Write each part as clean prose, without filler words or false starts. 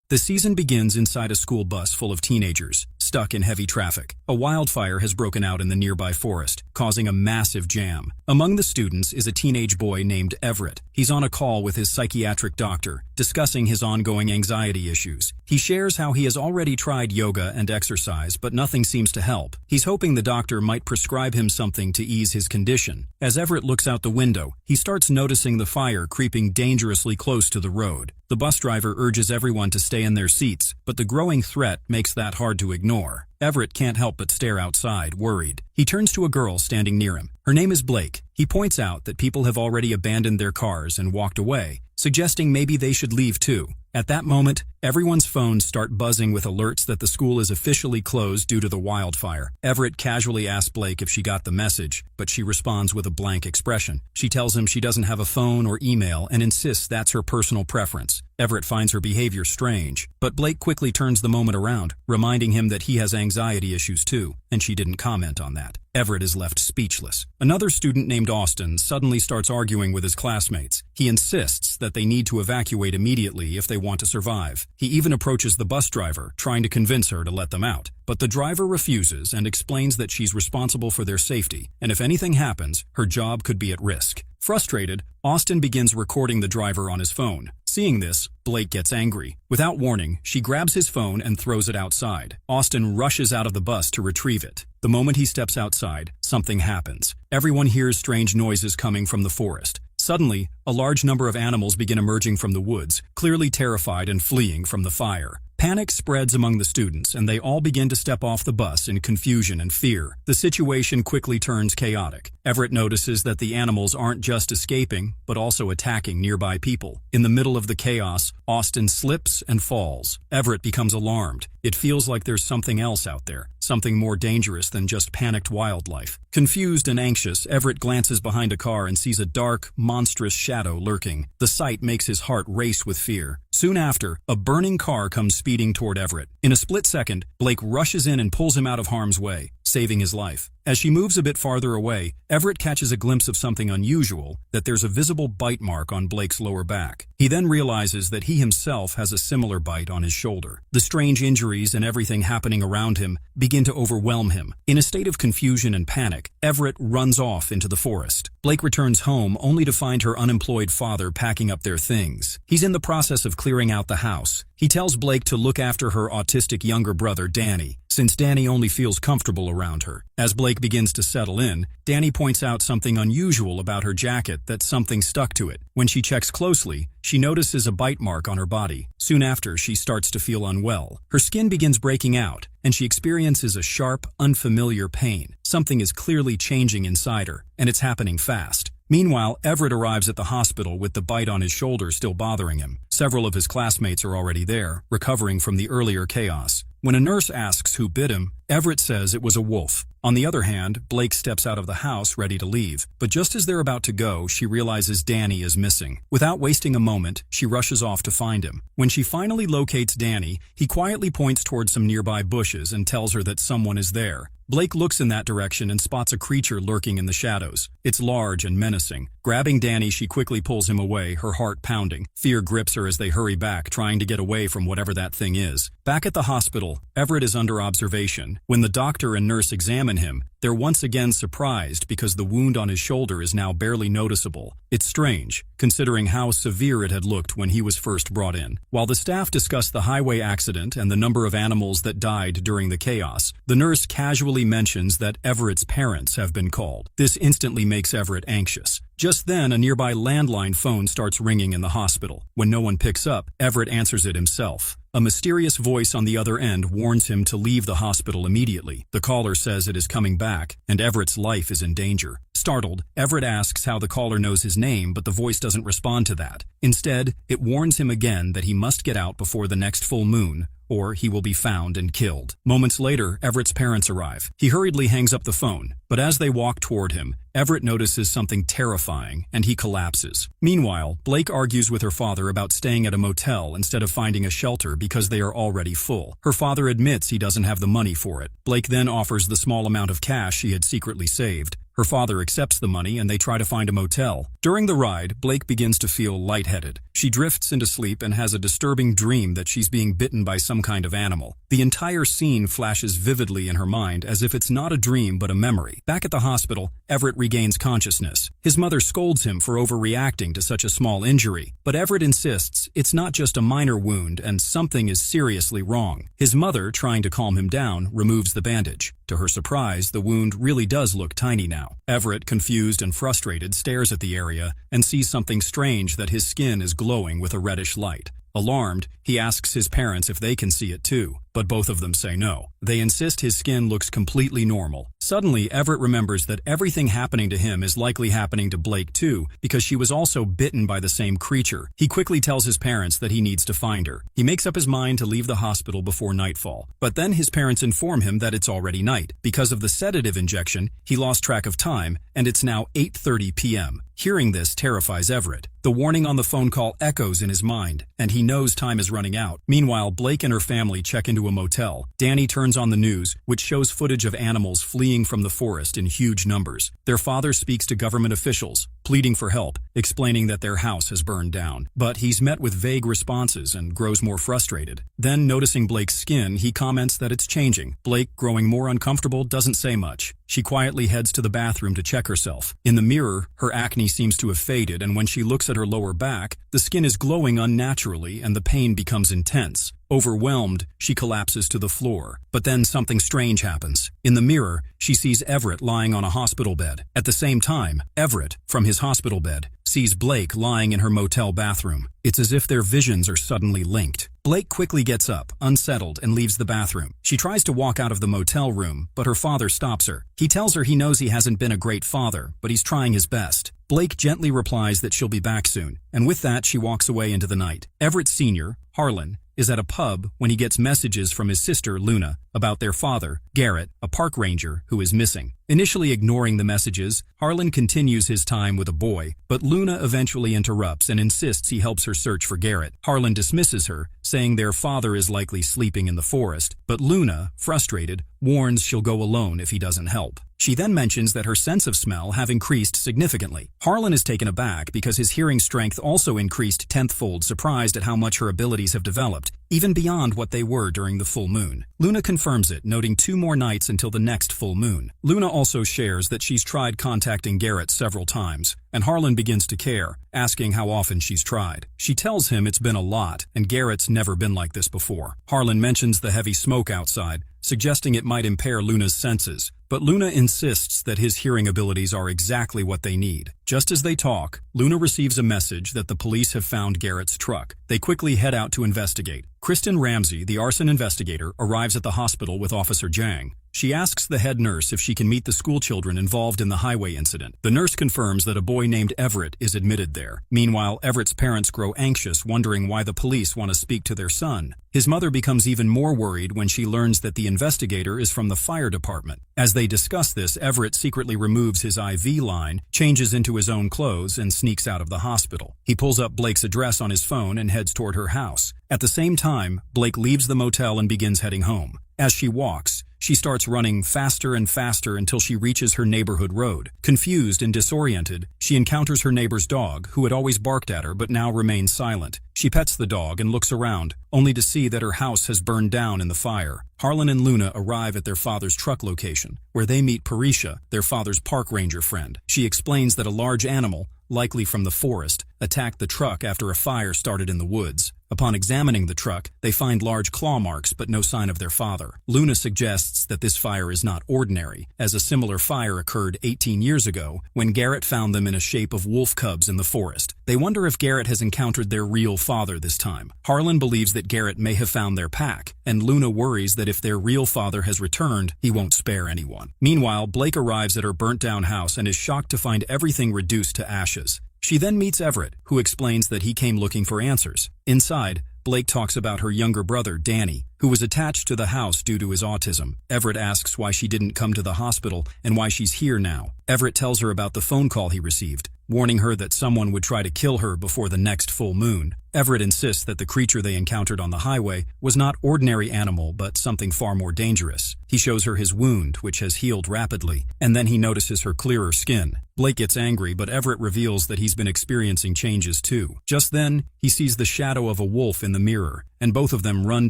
The season begins inside a school bus full of teenagers, stuck in heavy traffic. A wildfire has broken out in the nearby forest, causing a massive jam. Among the students is a teenage boy named Everett. He's on a call with his psychiatric doctor, discussing his ongoing anxiety issues. He shares how he has already tried yoga and exercise, but nothing seems to help. He's hoping the doctor might prescribe him something to ease his condition. As Everett looks out the window, he starts noticing the fire creeping dangerously close to the road. The bus driver urges everyone to stay in their seats, but the growing threat makes that hard to ignore. Everett can't help but stare outside, worried. He turns to a girl standing near him. Her name is Blake. He points out that people have already abandoned their cars and walked away, suggesting maybe they should leave too. At that moment, everyone's phones start buzzing with alerts that the school is officially closed due to the wildfire. Everett casually asks Blake if she got the message, but she responds with a blank expression. She tells him she doesn't have a phone or email and insists that's her personal preference. Everett finds her behavior strange, but Blake quickly turns the moment around, reminding him that he has anxiety issues too, and she didn't comment on that. Everett is left speechless. Another student named Austin suddenly starts arguing with his classmates. He insists that they need to evacuate immediately if they want to survive. He even approaches the bus driver, trying to convince her to let them out. But the driver refuses and explains that she's responsible for their safety, and if anything happens, her job could be at risk. Frustrated, Austin begins recording the driver on his phone. Seeing this, Blake gets angry. Without warning, she grabs his phone and throws it outside. Austin rushes out of the bus to retrieve it. The moment he steps outside, something happens. Everyone hears strange noises coming from the forest. Suddenly, a large number of animals begin emerging from the woods, clearly terrified and fleeing from the fire. Panic spreads among the students, and they all begin to step off the bus in confusion and fear. The situation quickly turns chaotic. Everett notices that the animals aren't just escaping, but also attacking nearby people. In the middle of the chaos, Austin slips and falls. Everett becomes alarmed. It feels like there's something else out there, something more dangerous than just panicked wildlife. Confused and anxious, Everett glances behind a car and sees a dark, monstrous shadow lurking. The sight makes his heart race with fear. Soon after, a burning car comes speeding toward Everett. In a split second, Blake rushes in and pulls him out of harm's way, saving his life. As she moves a bit farther away, Everett catches a glimpse of something unusual, that there's a visible bite mark on Blake's lower back. He then realizes that he himself has a similar bite on his shoulder. The strange injuries and everything happening around him begin to overwhelm him. In a state of confusion and panic, Everett runs off into the forest. Blake returns home only to find her unemployed father packing up their things. He's in the process of clearing out the house. He tells Blake to look after her autistic younger brother, Danny, since Danny only feels comfortable around her. As Blake begins to settle in, Danny points out something unusual about her jacket, that something stuck to it. When she checks closely, she notices a bite mark on her body. Soon after, she starts to feel unwell. Her skin begins breaking out, and she experiences a sharp, unfamiliar pain. Something is clearly changing inside her, and it's happening fast. Meanwhile, Everett arrives at the hospital with the bite on his shoulder still bothering him. Several of his classmates are already there, recovering from the earlier chaos. When a nurse asks who bit him, Everett says it was a wolf. On the other hand, Blake steps out of the house ready to leave. But just as they're about to go, she realizes Danny is missing. Without wasting a moment, she rushes off to find him. When she finally locates Danny, he quietly points towards some nearby bushes and tells her that someone is there. Blake looks in that direction and spots a creature lurking in the shadows. It's large and menacing. Grabbing Danny, she quickly pulls him away, her heart pounding. Fear grips her as they hurry back, trying to get away from whatever that thing is. Back at the hospital, Everett is under observation. When the doctor and nurse examine him, they're once again surprised because the wound on his shoulder is now barely noticeable. It's strange, considering how severe it had looked when he was first brought in. While the staff discuss the highway accident and the number of animals that died during the chaos, the nurse casually mentions that Everett's parents have been called. This instantly makes Everett anxious. Just then, a nearby landline phone starts ringing in the hospital. When no one picks up, Everett answers it himself. A mysterious voice on the other end warns him to leave the hospital immediately. The caller says it is coming back, and Everett's life is in danger. Startled, Everett asks how the caller knows his name, but the voice doesn't respond to that. Instead, it warns him again that he must get out before the next full moon, or he will be found and killed. Moments later, Everett's parents arrive. He hurriedly hangs up the phone, but as they walk toward him, Everett notices something terrifying, and he collapses. Meanwhile, Blake argues with her father about staying at a motel instead of finding a shelter because they are already full. Her father admits he doesn't have the money for it. Blake then offers the small amount of cash she had secretly saved. Her father accepts the money and they try to find a motel. During the ride, Blake begins to feel lightheaded. She drifts into sleep and has a disturbing dream that she's being bitten by some kind of animal. The entire scene flashes vividly in her mind as if it's not a dream but a memory. Back at the hospital, Everett regains consciousness. His mother scolds him for overreacting to such a small injury, but Everett insists it's not just a minor wound and something is seriously wrong. His mother, trying to calm him down, removes the bandage. To her surprise, the wound really does look tiny now. Everett, confused and frustrated, stares at the area and sees something strange, that his skin is glowing with a reddish light. Alarmed, he asks his parents if they can see it too, but both of them say no. They insist his skin looks completely normal. Suddenly, Everett remembers that everything happening to him is likely happening to Blake too, because she was also bitten by the same creature. He quickly tells his parents that he needs to find her. He makes up his mind to leave the hospital before nightfall, but then his parents inform him that it's already night. Because of the sedative injection, he lost track of time, and it's now 8:30 p.m. Hearing this terrifies Everett. The warning on the phone call echoes in his mind, and he knows time is running out. Meanwhile, Blake and her family check into a motel. Danny turns on the news, which shows footage of animals fleeing from the forest in huge numbers. Their father speaks to government officials, pleading for help, explaining that their house has burned down. But he's met with vague responses and grows more frustrated. Then, noticing Blake's skin, he comments that it's changing. Blake, growing more uncomfortable, doesn't say much. She quietly heads to the bathroom to check herself. In the mirror, her acne seems to have faded, and when she looks at her lower back, the skin is glowing unnaturally and the pain becomes intense. Overwhelmed, she collapses to the floor. But then something strange happens. In the mirror, she sees Everett lying on a hospital bed. At the same time, Everett, from his hospital bed, sees Blake lying in her motel bathroom. It's as if their visions are suddenly linked. Blake quickly gets up, unsettled, and leaves the bathroom. She tries to walk out of the motel room, but her father stops her. He tells her he knows he hasn't been a great father, but he's trying his best. Blake gently replies that she'll be back soon, and with that she walks away into the night. Everett Sr., Harlan, is at a pub when he gets messages from his sister, Luna, about their father, Garrett, a park ranger, who is missing. Initially ignoring the messages, Harlan continues his time with a boy, but Luna eventually interrupts and insists he helps her search for Garrett. Harlan dismisses her, saying their father is likely sleeping in the forest, but Luna, frustrated, warns she'll go alone if he doesn't help. She then mentions that her sense of smell have increased significantly. Harlan is taken aback because his hearing strength also increased tenfold, surprised at how much her abilities have developed, even beyond what they were during the full moon. Luna confirms it, noting 2 more nights until the next full moon. Luna also shares that she's tried contacting Garrett several times, and Harlan begins to care, asking how often she's tried. She tells him it's been a lot, and Garrett's never been like this before. Harlan mentions the heavy smoke outside, suggesting it might impair Luna's senses, but Luna insists that his hearing abilities are exactly what they need. Just as they talk, Luna receives a message that the police have found Garrett's truck. They quickly head out to investigate. Kristen Ramsey, the arson investigator, arrives at the hospital with Officer Jang. She asks the head nurse if she can meet the schoolchildren involved in the highway incident. The nurse confirms that a boy named Everett is admitted there. Meanwhile, Everett's parents grow anxious, wondering why the police want to speak to their son. His mother becomes even more worried when she learns that the investigator is from the fire department. As they discuss this, Everett secretly removes his IV line, changes into his own clothes, and sneaks out of the hospital. He pulls up Blake's address on his phone and heads toward her house. At the same time, Blake leaves the motel and begins heading home. As she walks, she starts running faster and faster until she reaches her neighborhood road. Confused and disoriented, she encounters her neighbor's dog, who had always barked at her but now remains silent. She pets the dog and looks around, only to see that her house has burned down in the fire. Harlan and Luna arrive at their father's truck location, where they meet Parisha, their father's park ranger friend. She explains that a large animal, likely from the forest, attacked the truck after a fire started in the woods. Upon examining the truck, they find large claw marks but no sign of their father. Luna suggests that this fire is not ordinary, as a similar fire occurred 18 years ago when Garrett found them in a shape of wolf cubs in the forest. They wonder if Garrett has encountered their real father this time. Harlan believes that Garrett may have found their pack, and Luna worries that if their real father has returned, he won't spare anyone. Meanwhile, Blake arrives at her burnt-down house and is shocked to find everything reduced to ashes. She then meets Everett, who explains that he came looking for answers. Inside, Blake talks about her younger brother, Danny, who was attached to the house due to his autism. Everett asks why she didn't come to the hospital and why she's here now. Everett tells her about the phone call he received, warning her that someone would try to kill her before the next full moon. Everett insists that the creature they encountered on the highway was not ordinary animal but something far more dangerous. He shows her his wound, which has healed rapidly, and then he notices her clearer skin. Blake gets angry, but Everett reveals that he's been experiencing changes too. Just then, he sees the shadow of a wolf in the mirror, and both of them run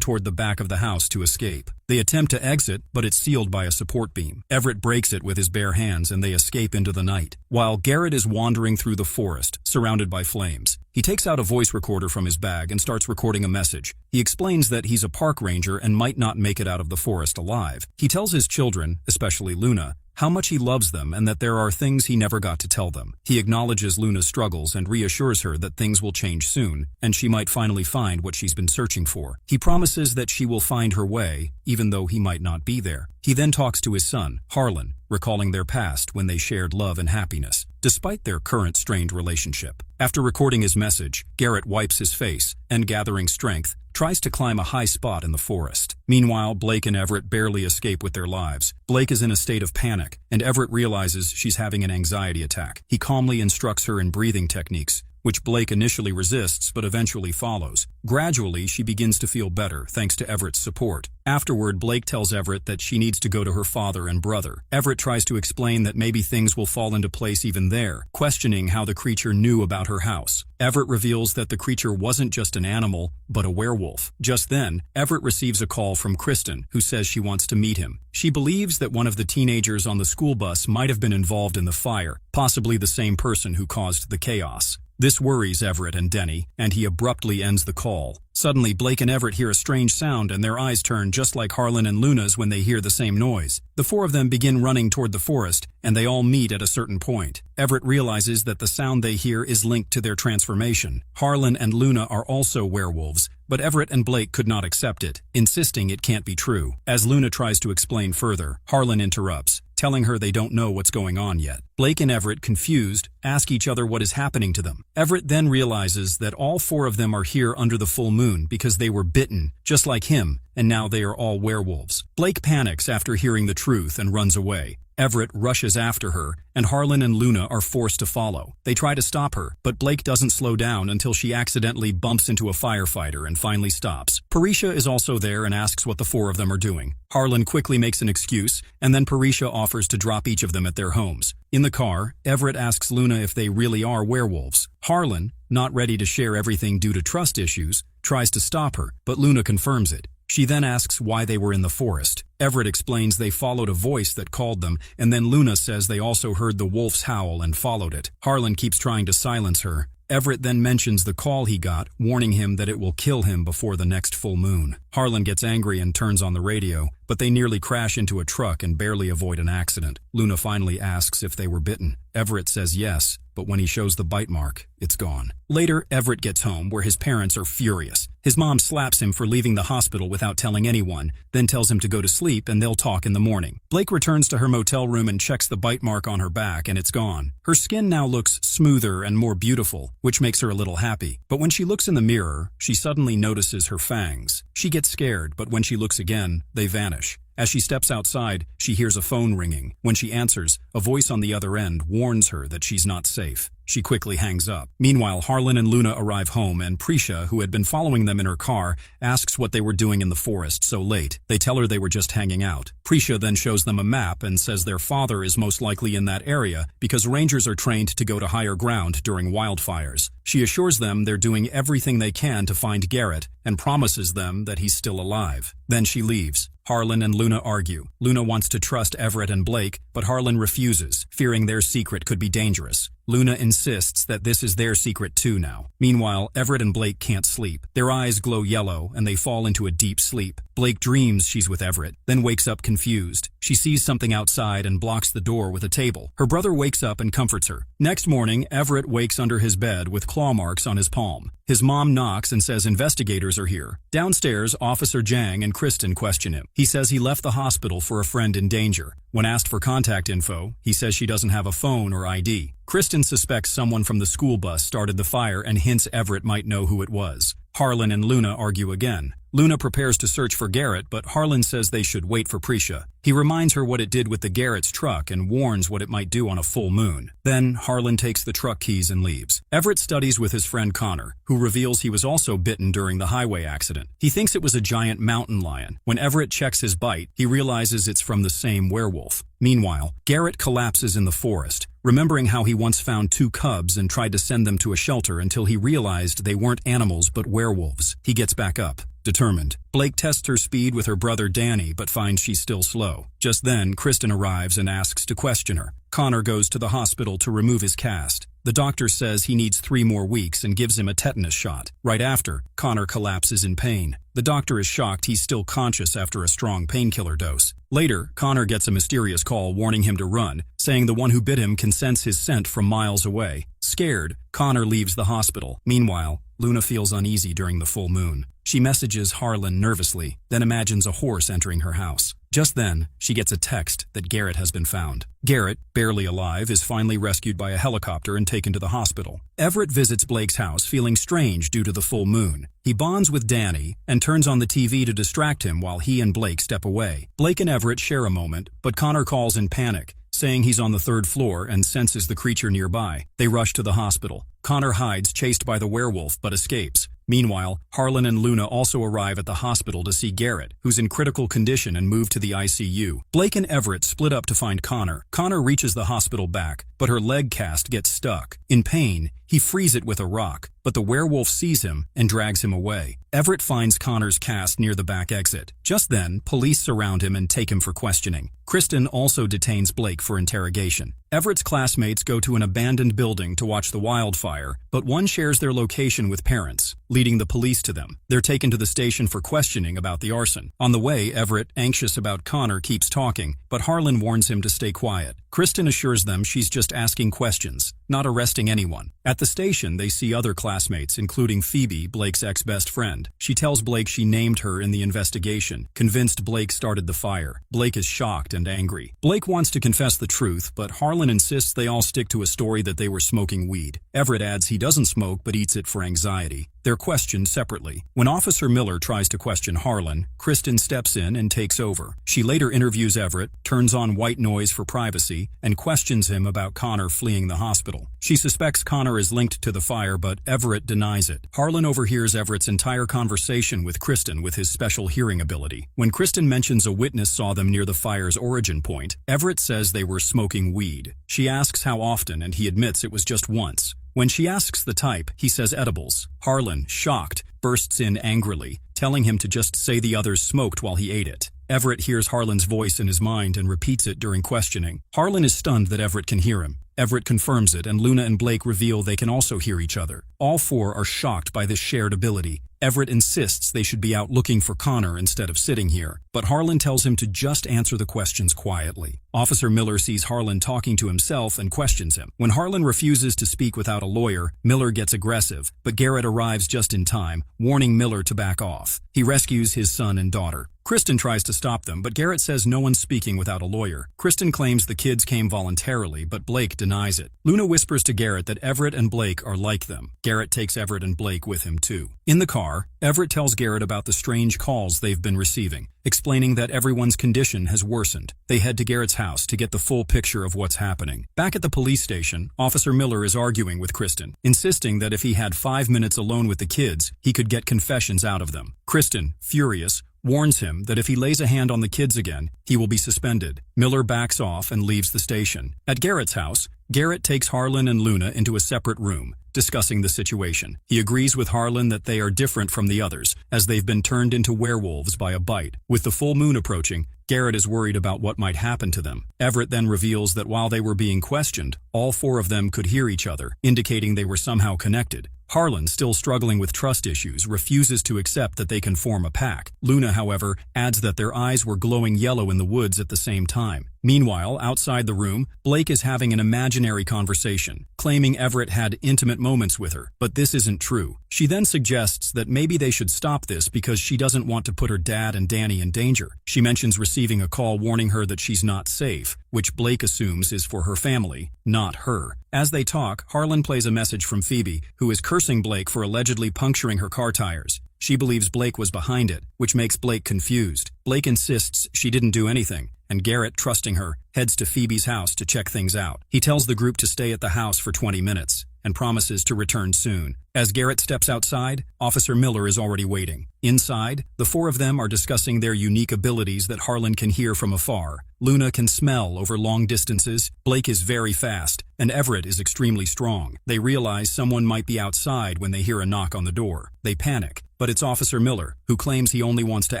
toward the back of the house to escape. They attempt to exit, but it's sealed by a support beam. Everett breaks it with his bare hands and they escape into the night. While Garrett is wandering through the forest, surrounded by flames, he takes out a voice recorder from his bag and starts recording a message. He explains that he's a park ranger and might not make it out of the forest alive. He tells his children, especially Luna, how much he loves them and that there are things he never got to tell them. He acknowledges Luna's struggles and reassures her that things will change soon, and she might finally find what she's been searching for. He promises that she will find her way, even though he might not be there. He then talks to his son, Harlan, recalling their past when they shared love and happiness, despite their current strained relationship. After recording his message, Garrett wipes his face and, gathering strength, tries to climb a high spot in the forest. Meanwhile, Blake and Everett barely escape with their lives. Blake is in a state of panic, and Everett realizes she's having an anxiety attack. He calmly instructs her in breathing techniques, which Blake initially resists but eventually follows. Gradually, she begins to feel better thanks to Everett's support. Afterward, Blake tells Everett that she needs to go to her father and brother. Everett tries to explain that maybe things will fall into place even there, questioning how the creature knew about her house. Everett reveals that the creature wasn't just an animal, but a werewolf. Just then, Everett receives a call from Kristen, who says she wants to meet him. She believes that one of the teenagers on the school bus might have been involved in the fire, possibly the same person who caused the chaos. This worries Everett and Denny, and he abruptly ends the call. Suddenly, Blake and Everett hear a strange sound and their eyes turn just like Harlan and Luna's when they hear the same noise. The four of them begin running toward the forest, and they all meet at a certain point. Everett realizes that the sound they hear is linked to their transformation. Harlan and Luna are also werewolves, but Everett and Blake could not accept it, insisting it can't be true. As Luna tries to explain further, Harlan interrupts, telling her they don't know what's going on yet. Blake and Everett, confused, ask each other what is happening to them. Everett then realizes that all four of them are here under the full moon because they were bitten, just like him, and now they are all werewolves. Blake panics after hearing the truth and runs away. Everett rushes after her, and Harlan and Luna are forced to follow. They try to stop her, but Blake doesn't slow down until she accidentally bumps into a firefighter and finally stops. Parisha is also there and asks what the four of them are doing. Harlan quickly makes an excuse, and then Parisha offers to drop each of them at their homes. In the car, Everett asks Luna if they really are werewolves. Harlan, not ready to share everything due to trust issues, tries to stop her, but Luna confirms it. She then asks why they were in the forest. Everett explains they followed a voice that called them, and then Luna says they also heard the wolf's howl and followed it. Harlan keeps trying to silence her. Everett then mentions the call he got, warning him that it will kill him before the next full moon. Harlan gets angry and turns on the radio, but they nearly crash into a truck and barely avoid an accident. Luna finally asks if they were bitten. Everett says yes, but when he shows the bite mark, it's gone. Later, Everett gets home, where his parents are furious. His mom slaps him for leaving the hospital without telling anyone, then tells him to go to sleep and they'll talk in the morning. Blake returns to her motel room and checks the bite mark on her back, and it's gone. Her skin now looks smoother and more beautiful, which makes her a little happy. But when she looks in the mirror, she suddenly notices her fangs. She gets scared, but when she looks again, they vanish. As she steps outside, she hears a phone ringing. When she answers, a voice on the other end warns her that she's not safe. She quickly hangs up. Meanwhile, Harlan and Luna arrive home, and Prisha, who had been following them in her car, asks what they were doing in the forest so late. They tell her they were just hanging out. Prisha then shows them a map and says their father is most likely in that area because rangers are trained to go to higher ground during wildfires. She assures them they're doing everything they can to find Garrett and promises them that he's still alive. Then she leaves. Harlan and Luna argue. Luna wants to trust Everett and Blake, but Harlan refuses, fearing their secret could be dangerous. Luna insists that this is their secret too now. Meanwhile, Everett and Blake can't sleep. Their eyes glow yellow, and they fall into a deep sleep. Blake dreams she's with Everett, then wakes up confused. She sees something outside and blocks the door with a table. Her brother wakes up and comforts her. Next morning, Everett wakes under his bed with claw marks on his palm. His mom knocks and says investigators are here. Downstairs, Officer Jang and Kristen question him. He says he left the hospital for a friend in danger. When asked for contact info, he says she doesn't have a phone or ID. Kristen suspects someone from the school bus started the fire and hints Everett might know who it was. Harlan and Luna argue again. Luna prepares to search for Garrett, but Harlan says they should wait for Prisha. He reminds her what it did with the Garrett's truck and warns what it might do on a full moon. Then, Harlan takes the truck keys and leaves. Everett studies with his friend Connor, who reveals he was also bitten during the highway accident. He thinks it was a giant mountain lion. When Everett checks his bite, he realizes it's from the same werewolf. Meanwhile, Garrett collapses in the forest, remembering how he once found 2 cubs and tried to send them to a shelter until he realized they weren't animals but werewolves. He gets back up, determined. Blake tests her speed with her brother Danny, but finds she's still slow. Just then, Kristen arrives and asks to question her. Connor goes to the hospital to remove his cast. The doctor says he needs 3 more weeks and gives him a tetanus shot. Right after, Connor collapses in pain. The doctor is shocked he's still conscious after a strong painkiller dose. Later, Connor gets a mysterious call warning him to run, saying the one who bit him can sense his scent from miles away. Scared, Connor leaves the hospital. Meanwhile, Luna feels uneasy during the full moon. She messages Harlan nervously, then imagines a horse entering her house. Just then, she gets a text that Garrett has been found. Garrett, barely alive, is finally rescued by a helicopter and taken to the hospital. Everett visits Blake's house feeling strange due to the full moon. He bonds with Danny and turns on the TV to distract him while he and Blake step away. Blake and Everett share a moment, but Connor calls in panic, saying he's on the 3rd floor and senses the creature nearby. They rush to the hospital. Connor hides, chased by the werewolf, but escapes. Meanwhile, Harlan and Luna also arrive at the hospital to see Garrett, who's in critical condition and moved to the ICU. Blake and Everett split up to find Connor. Connor reaches the hospital back, but her leg cast gets stuck. In pain, he frees it with a rock, but the werewolf sees him and drags him away. Everett finds Connor's cast near the back exit. Just then, police surround him and take him for questioning. Kristen also detains Blake for interrogation. Everett's classmates go to an abandoned building to watch the wildfire, but one shares their location with parents, leading the police to them. They're taken to the station for questioning about the arson. On the way, Everett, anxious about Connor, keeps talking, but Harlan warns him to stay quiet. Kristen assures them she's just asking questions, not arresting anyone. At the station, they see other classmates, including Phoebe, Blake's ex-best friend. She tells Blake she named her in the investigation, convinced Blake started the fire. Blake is shocked and angry. Blake wants to confess the truth, but Harlan insists they all stick to a story that they were smoking weed. Everett adds he doesn't smoke but eats it for anxiety. They're questioned separately. When Officer Miller tries to question Harlan, Kristen steps in and takes over. She later interviews Everett, turns on white noise for privacy, and questions him about Connor fleeing the hospital. She suspects Connor is linked to the fire, but Everett denies it. Harlan overhears Everett's entire conversation with Kristen with his special hearing ability. When Kristen mentions a witness saw them near the fire's origin point, Everett says they were smoking weed. She asks how often, and he admits it was just once. When she asks the type, he says edibles. Harlan, shocked, bursts in angrily, telling him to just say the others smoked while he ate it. Everett hears Harlan's voice in his mind and repeats it during questioning. Harlan is stunned that Everett can hear him. Everett confirms it, and Luna and Blake reveal they can also hear each other. All 4 are shocked by this shared ability. Everett insists they should be out looking for Connor instead of sitting here, but Harlan tells him to just answer the questions quietly. Officer Miller sees Harlan talking to himself and questions him. When Harlan refuses to speak without a lawyer, Miller gets aggressive, but Garrett arrives just in time, warning Miller to back off. He rescues his son and daughter. Kristen tries to stop them, but Garrett says no one's speaking without a lawyer. Kristen claims the kids came voluntarily, but Blake denies it. Luna whispers to Garrett that Everett and Blake are like them. Garrett takes Everett and Blake with him too. In the car, Everett tells Garrett about the strange calls they've been receiving, explaining that everyone's condition has worsened. They head to Garrett's house to get the full picture of what's happening. Back at the police station, Officer Miller is arguing with Kristen, insisting that if he had 5 minutes alone with the kids, he could get confessions out of them. Kristen, furious, warns him that if he lays a hand on the kids again, he will be suspended. Miller backs off and leaves the station. At Garrett's house, Garrett takes Harlan and Luna into a separate room, discussing the situation. He agrees with Harlan that they are different from the others, as they've been turned into werewolves by a bite. With the full moon approaching, Garrett is worried about what might happen to them. Everett then reveals that while they were being questioned, all 4 of them could hear each other, indicating they were somehow connected. Harlan, still struggling with trust issues, refuses to accept that they can form a pack. Luna, however, adds that their eyes were glowing yellow in the woods at the same time. Meanwhile, outside the room, Blake is having an imaginary conversation, claiming Everett had intimate moments with her, but this isn't true. She then suggests that maybe they should stop this because she doesn't want to put her dad and Danny in danger. She mentions receiving a call warning her that she's not safe, which Blake assumes is for her family, not her. As they talk, Harlan plays a message from Phoebe, who is cursing Blake for allegedly puncturing her car tires. She believes Blake was behind it, which makes Blake confused. Blake insists she didn't do anything, and Garrett, trusting her, heads to Phoebe's house to check things out. He tells the group to stay at the house for 20 minutes and promises to return soon. As Garrett steps outside, Officer Miller is already waiting. Inside, the four of them are discussing their unique abilities that Harlan can hear from afar. Luna can smell over long distances, Blake is very fast, and Everett is extremely strong. They realize someone might be outside when they hear a knock on the door. They panic, but it's Officer Miller, who claims he only wants to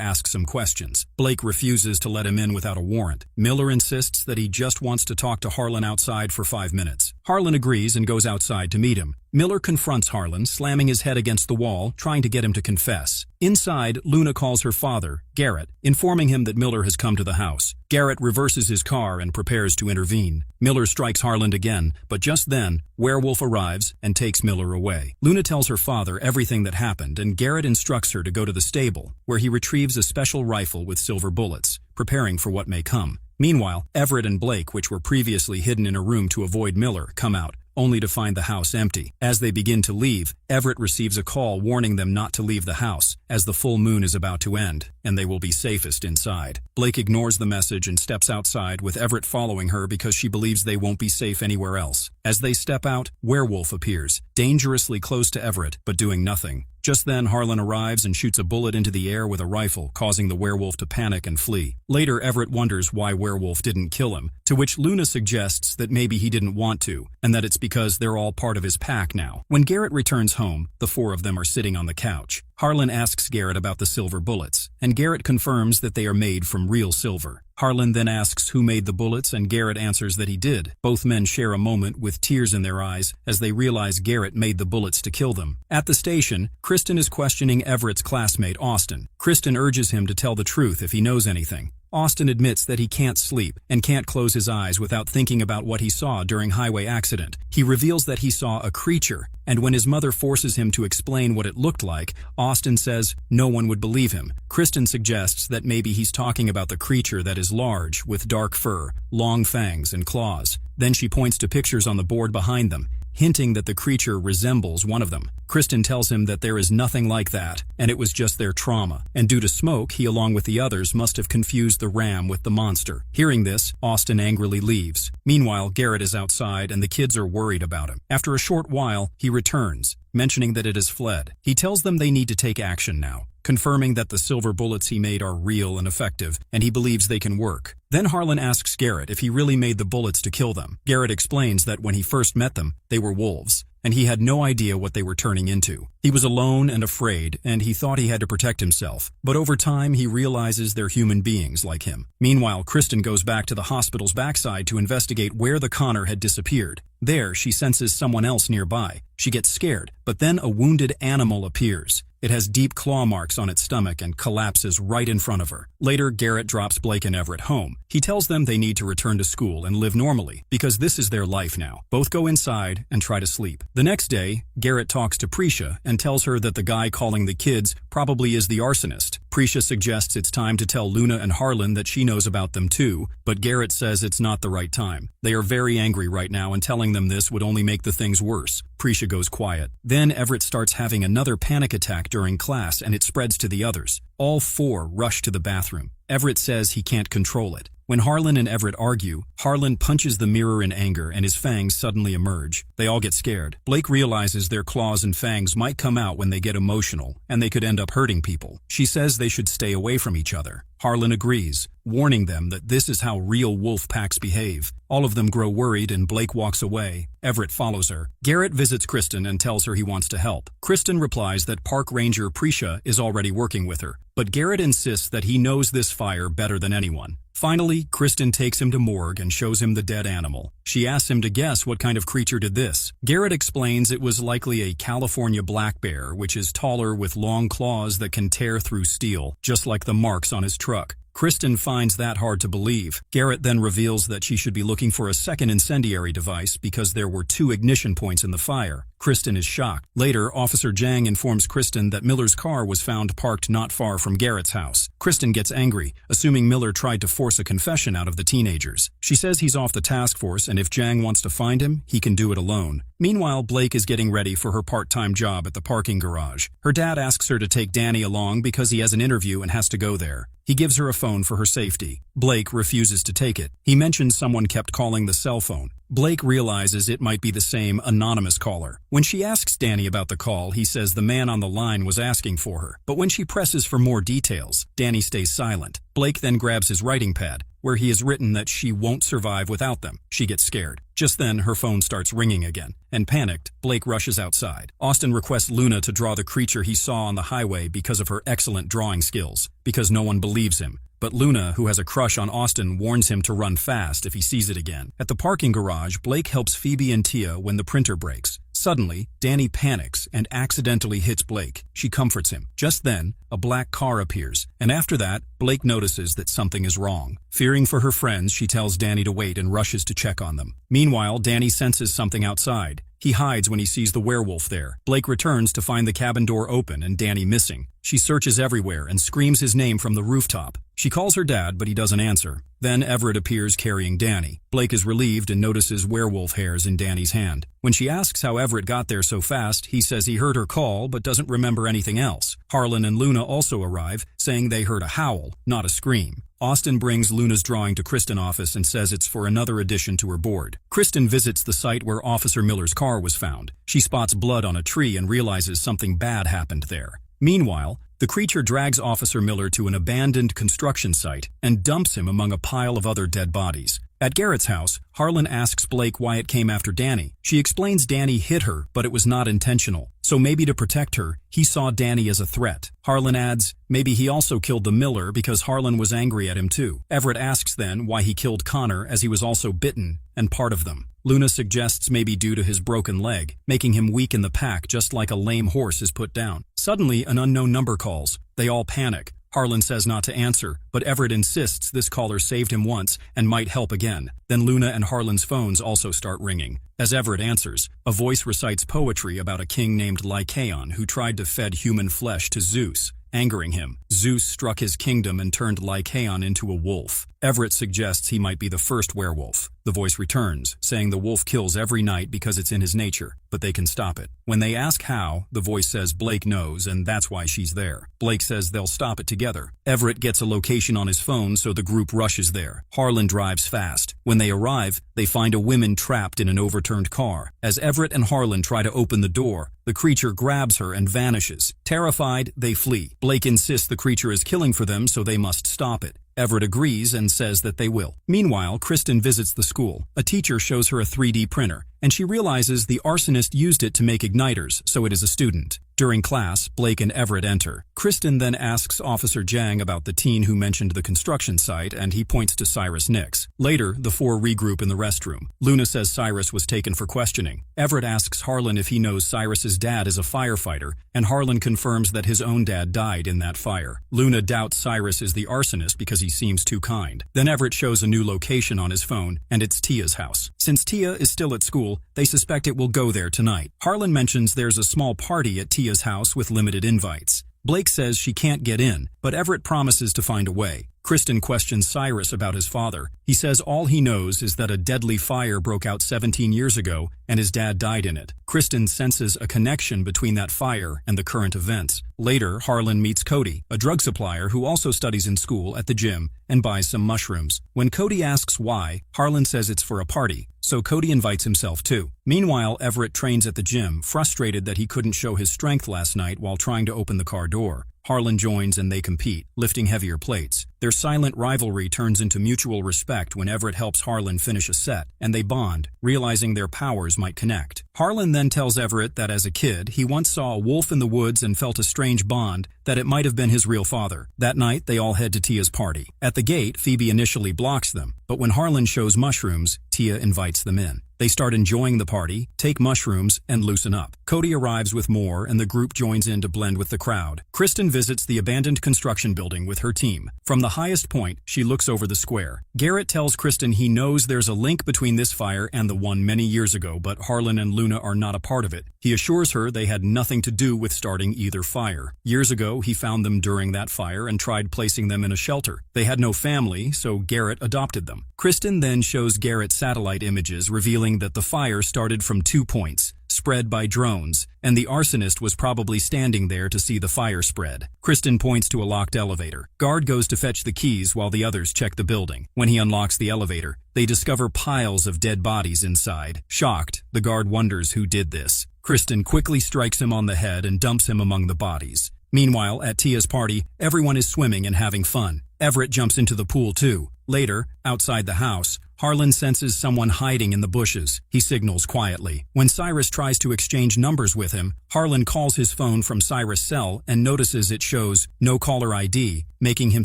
ask some questions. Blake refuses to let him in without a warrant. Miller insists that he just wants to talk to Harlan outside for 5 minutes. Harlan agrees and goes outside to meet him. Miller confronts Harlan, slamming his head against the wall, trying to get him to confess. Inside, Luna calls her father, Garrett, informing him that Miller has come to the house. Garrett reverses his car and prepares to intervene. Miller strikes Harlan again, but just then, Werewolf arrives and takes Miller away. Luna tells her father everything that happened, and Garrett instructs her to go to the stable, where he retrieves a special rifle with silver bullets, preparing for what may come. Meanwhile, Everett and Blake, which were previously hidden in a room to avoid Miller, come out, only to find the house empty. As they begin to leave, Everett receives a call warning them not to leave the house, as the full moon is about to end, and they will be safest inside. Blake ignores the message and steps outside, with Everett following her because she believes they won't be safe anywhere else. As they step out, Werewolf appears, dangerously close to Everett, but doing nothing. Just then, Harlan arrives and shoots a bullet into the air with a rifle, causing the werewolf to panic and flee. Later, Everett wonders why Werewolf didn't kill him, to which Luna suggests that maybe he didn't want to, and that it's because they're all part of his pack now. When Garrett returns home, the four of them are sitting on the couch. Harlan asks Garrett about the silver bullets, and Garrett confirms that they are made from real silver. Harlan then asks who made the bullets, and Garrett answers that he did. Both men share a moment with tears in their eyes as they realize Garrett made the bullets to kill them. At the station, Kristen is questioning Everett's classmate, Austin. Kristen urges him to tell the truth if he knows anything. Austin admits that he can't sleep and can't close his eyes without thinking about what he saw during highway accident. He reveals that he saw a creature, and when his mother forces him to explain what it looked like, Austin says no one would believe him. Kristen suggests that maybe he's talking about the creature that is large, with dark fur, long fangs, and claws. Then she points to pictures on the board behind them, hinting that the creature resembles one of them. Kristen tells him that there is nothing like that, and it was just their trauma. And due to smoke, he along with the others must have confused the ram with the monster. Hearing this, Austin angrily leaves. Meanwhile, Garrett is outside and the kids are worried about him. After a short while, he returns, mentioning that it has fled. He tells them they need to take action now, confirming that the silver bullets he made are real and effective, and he believes they can work. Then Harlan asks Garrett if he really made the bullets to kill them. Garrett explains that when he first met them, they were wolves, and he had no idea what they were turning into. He was alone and afraid, and he thought he had to protect himself. But over time, he realizes they're human beings like him. Meanwhile, Kristen goes back to the hospital's backside to investigate where the Connor had disappeared. There, she senses someone else nearby. She gets scared, but then a wounded animal appears. It has deep claw marks on its stomach and collapses right in front of her. Later, Garrett drops Blake and Everett home. He tells them they need to return to school and live normally, because this is their life now. Both go inside and try to sleep. The next day, Garrett talks to Prisha and tells her that the guy calling the kids probably is the arsonist. Prisha suggests it's time to tell Luna and Harlan that she knows about them too, but Garrett says it's not the right time. They are very angry right now, and telling them this would only make the things worse. Prisha goes quiet. Then Everett starts having another panic attack during class, and it spreads to the others. All four rush to the bathroom. Everett says he can't control it. When Harlan and Everett argue, Harlan punches the mirror in anger and his fangs suddenly emerge. They all get scared. Blake realizes their claws and fangs might come out when they get emotional, and they could end up hurting people. She says they should stay away from each other. Harlan agrees, warning them that this is how real wolf packs behave. All of them grow worried and Blake walks away. Everett follows her. Garrett visits Kristen and tells her he wants to help. Kristen replies that Park Ranger Prisha is already working with her, but Garrett insists that he knows this fire better than anyone. Finally, Kristen takes him to morgue and shows him the dead animal. She asks him to guess what kind of creature did this. Garrett explains it was likely a California black bear, which is taller with long claws that can tear through steel, just like the marks on his truck. Kristen finds that hard to believe. Garrett then reveals that she should be looking for a second incendiary device because there were 2 ignition points in the fire. Kristen is shocked. Later, Officer Jang informs Kristen that Miller's car was found parked not far from Garrett's house. Kristen gets angry, assuming Miller tried to force a confession out of the teenagers. She says he's off the task force and if Jang wants to find him, he can do it alone. Meanwhile, Blake is getting ready for her part-time job at the parking garage. Her dad asks her to take Danny along because he has an interview and has to go there. He gives her a phone for her safety. Blake refuses to take it. He mentions someone kept calling the cell phone. Blake realizes it might be the same anonymous caller. When she asks Danny about the call, he says the man on the line was asking for her. But when she presses for more details, Danny stays silent. Blake then grabs his writing pad, where he has written that she won't survive without them. She gets scared. Just then, her phone starts ringing again. And panicked, Blake rushes outside. Austin requests Luna to draw the creature he saw on the highway because of her excellent drawing skills, because no one believes him. But Luna, who has a crush on Austin, warns him to run fast if he sees it again. At the parking garage, Blake helps Phoebe and Tia when the printer breaks. Suddenly, Danny panics and accidentally hits Blake. She comforts him. Just then, a black car appears, and after that, Blake notices that something is wrong. Fearing for her friends, she tells Danny to wait and rushes to check on them. Meanwhile, Danny senses something outside. He hides when he sees the werewolf there. Blake returns to find the cabin door open and Danny missing. She searches everywhere and screams his name from the rooftop. She calls her dad, but he doesn't answer. Then Everett appears carrying Danny. Blake is relieved and notices werewolf hairs in Danny's hand. When she asks how Everett got there so fast, he says he heard her call but doesn't remember anything else. Harlan and Luna also arrive, saying they heard a howl, not a scream. Austin brings Luna's drawing to Kristen's office and says it's for another addition to her board. Kristen visits the site where Officer Miller's car was found. She spots blood on a tree and realizes something bad happened there. Meanwhile, the creature drags Officer Miller to an abandoned construction site and dumps him among a pile of other dead bodies. At Garrett's house, Harlan asks Blake why it came after Danny. She explains Danny hit her, but it was not intentional. So maybe to protect her, he saw Danny as a threat. Harlan adds, maybe he also killed the Miller because Harlan was angry at him too. Everett asks then why he killed Connor as he was also bitten and part of them. Luna suggests maybe due to his broken leg, making him weak in the pack just like a lame horse is put down. Suddenly, an unknown number calls. They all panic. Harlan says not to answer, but Everett insists this caller saved him once and might help again. Then Luna and Harlan's phones also start ringing. As Everett answers, a voice recites poetry about a king named Lycaon who tried to feed human flesh to Zeus. Angering him, Zeus struck his kingdom and turned Lycaon into a wolf. Everett suggests he might be the first werewolf. The voice returns, saying the wolf kills every night because it's in his nature, but they can stop it. When they ask how, the voice says Blake knows and that's why she's there. Blake says they'll stop it together. Everett gets a location on his phone, so the group rushes there. Harlan drives fast. When they arrive, they find a woman trapped in an overturned car. As Everett and Harlan try to open the door, the creature grabs her and vanishes. Terrified, they flee. Blake insists the creature is killing for them, so they must stop it. Everett agrees and says that they will. Meanwhile, Kristen visits the school. A teacher shows her a 3D printer, and she realizes the arsonist used it to make igniters, so it is a student. During class, Blake and Everett enter. Kristen then asks Officer Jang about the teen who mentioned the construction site, and he points to Cyrus Nix. Later, the four regroup in the restroom. Luna says Cyrus was taken for questioning. Everett asks Harlan if he knows Cyrus's dad is a firefighter, and Harlan confirms that his own dad died in that fire. Luna doubts Cyrus is the arsonist because he seems too kind. Then Everett shows a new location on his phone, and it's Tia's house. Since Tia is still at school, they suspect it will go there tonight. Harlan mentions there's a small party at Tia's house with limited invites. Blake says she can't get in, but Everett promises to find a way. Kristen questions Cyrus about his father. He says all he knows is that a deadly fire broke out 17 years ago and his dad died in it. Kristen senses a connection between that fire and the current events. Later, Harlan meets Cody, a drug supplier who also studies in school at the gym and buys some mushrooms. When Cody asks why, Harlan says it's for a party, so Cody invites himself too. Meanwhile, Everett trains at the gym, frustrated that he couldn't show his strength last night while trying to open the car door. Harlan joins and they compete, lifting heavier plates. Their silent rivalry turns into mutual respect when Everett helps Harlan finish a set, and they bond, realizing their powers might connect. Harlan then tells Everett that as a kid, he once saw a wolf in the woods and felt a strange bond, that it might have been his real father. That night, they all head to Tia's party. At the gate, Phoebe initially blocks them, but when Harlan shows mushrooms, Tia invites them in. They start enjoying the party, take mushrooms, and loosen up. Cody arrives with more, and the group joins in to blend with the crowd. Kristen visits the abandoned construction building with her team. From the highest point, she looks over the square. Garrett tells Kristen he knows there's a link between this fire and the one many years ago, but Harlan and Luna are not a part of it. He assures her they had nothing to do with starting either fire. Years ago, he found them during that fire and tried placing them in a shelter. They had no family, so Garrett adopted them. Kristen then shows Garrett satellite images revealing that the fire started from 2 points, spread by drones, and the arsonist was probably standing there to see the fire spread. Kristen points to a locked elevator. Guard goes to fetch the keys while the others check the building. When he unlocks the elevator, they discover piles of dead bodies inside. Shocked, the guard wonders who did this. Kristen quickly strikes him on the head and dumps him among the bodies. Meanwhile, at Tia's party, everyone is swimming and having fun. Everett jumps into the pool too. Later, outside the house, Harlan senses someone hiding in the bushes. He signals quietly. When Cyrus tries to exchange numbers with him, Harlan calls his phone from Cyrus' cell and notices it shows no caller ID, making him